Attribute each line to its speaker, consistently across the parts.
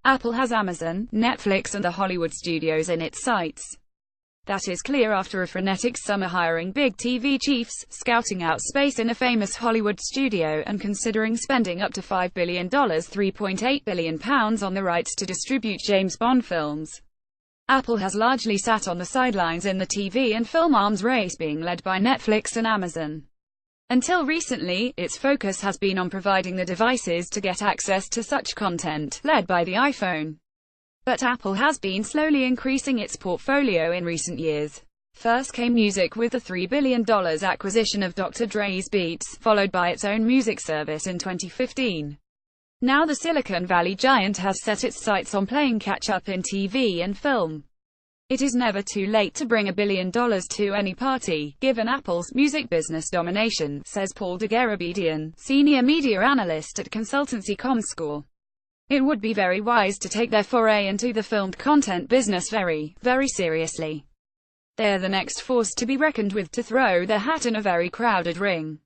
Speaker 1: Apple has Amazon, Netflix and the Hollywood studios in its sights. That is clear after a frenetic summer hiring big TV chiefs, scouting out space in a famous Hollywood studio, and considering spending up to $5 billion £3.8 billion on the rights to distribute James Bond films. Apple has largely sat on the sidelines in the TV and film arms race being led by Netflix and Amazon. Until recently, its focus has been on providing the devices to get access to such content, led by the iPhone. But Apple has been slowly increasing its portfolio in recent years. First came music with the $3 billion acquisition of Dr. Dre's Beats, followed by its own music service in 2015. Now the Silicon Valley giant has set its sights on playing catch-up in TV and film. It is never too late to bring $1 billion to any party, given Apple's music business domination, says Paul Degerabedian, senior media analyst at consultancy Comscore. It would be very wise to take their foray into the filmed content business very, very seriously. They're the next force to be reckoned with to throw their hat in a very crowded ring.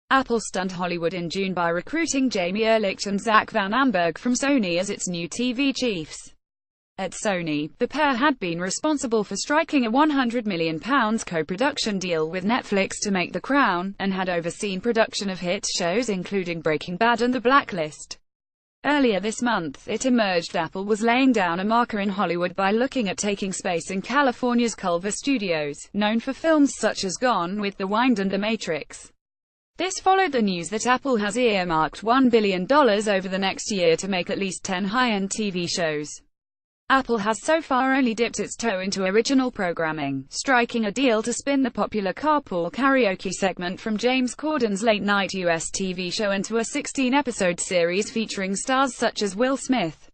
Speaker 1: Apple stunned Hollywood in June by recruiting Jamie Ehrlich and Zach Van Amberg from Sony as its new TV chiefs. At Sony, the pair had been responsible for striking a £100 million co-production deal with Netflix to make The Crown, and had overseen production of hit shows including Breaking Bad and The Blacklist. Earlier this month, it emerged Apple was laying down a marker in Hollywood by looking at taking space in California's Culver Studios, known for films such as Gone with the Wind and The Matrix. This followed the news that Apple has earmarked $1 billion over the next year to make at least 10 high-end TV shows. Apple has so far only dipped its toe into original programming, striking a deal to spin the popular Carpool Karaoke segment from James Corden's late-night US TV show into a 16-episode series featuring stars such as Will Smith.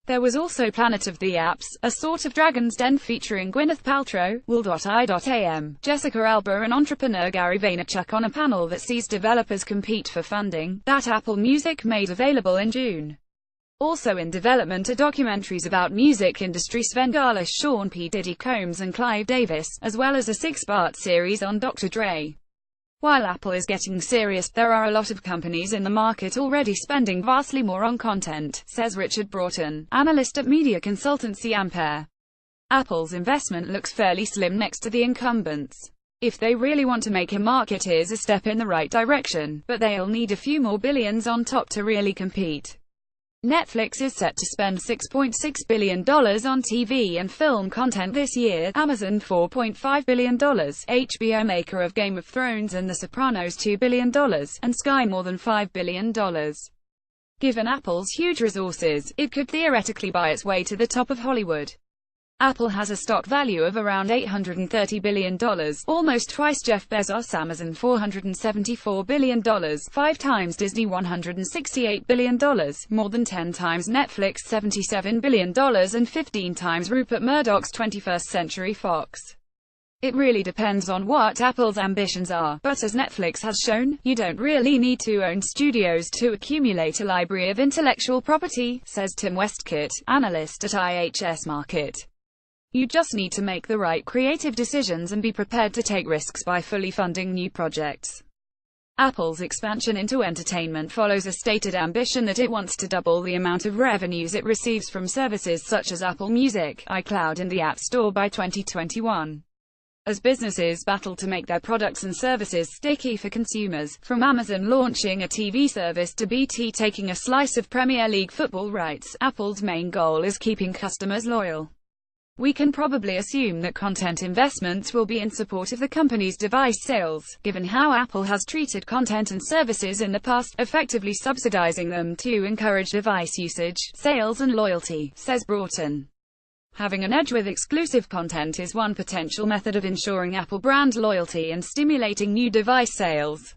Speaker 1: There was also Planet of the Apps, a sort of Dragon's Den featuring Gwyneth Paltrow, Will.i.am, Jessica Alba and entrepreneur Gary Vaynerchuk on a panel that sees developers compete for funding, that Apple Music made available in June. Also in development are documentaries about music industry Svengali, Sean P. Diddy Combs and Clive Davis, as well as a 6-part series on Dr. Dre. While Apple is getting serious, there are a lot of companies in the market already spending vastly more on content, says Richard Broughton, analyst at media consultancy Ampere. Apple's investment looks fairly slim next to the incumbents. If they really want to make a mark, it is a step in the right direction, but they'll need a few more billions on top to really compete. Netflix is set to spend $6.6 billion on TV and film content this year, Amazon $4.5 billion, HBO, maker of Game of Thrones and The Sopranos $2 billion, and Sky more than $5 billion. Given Apple's huge resources, it could theoretically buy its way to the top of Hollywood. Apple has a stock value of around $830 billion, almost twice Jeff Bezos' Amazon $474 billion, 5 times Disney $168 billion, more than 10 times Netflix $77 billion and 15 times Rupert Murdoch's 21st Century Fox. It really depends on what Apple's ambitions are, but as Netflix has shown, you don't really need to own studios to accumulate a library of intellectual property, says Tim Westcott, analyst at IHS Markit. You just need to make the right creative decisions and be prepared to take risks by fully funding new projects. Apple's expansion into entertainment follows a stated ambition that it wants to double the amount of revenues it receives from services such as Apple Music, iCloud and the App Store by 2021. As businesses battle to make their products and services sticky for consumers, from Amazon launching a TV service to BT taking a slice of Premier League football rights, Apple's main goal is keeping customers loyal. We can probably assume that content investments will be in support of the company's device sales, given how Apple has treated content and services in the past, effectively subsidizing them to encourage device usage, sales and loyalty, says Broughton. Having an edge with exclusive content is one potential method of ensuring Apple brand loyalty and stimulating new device sales.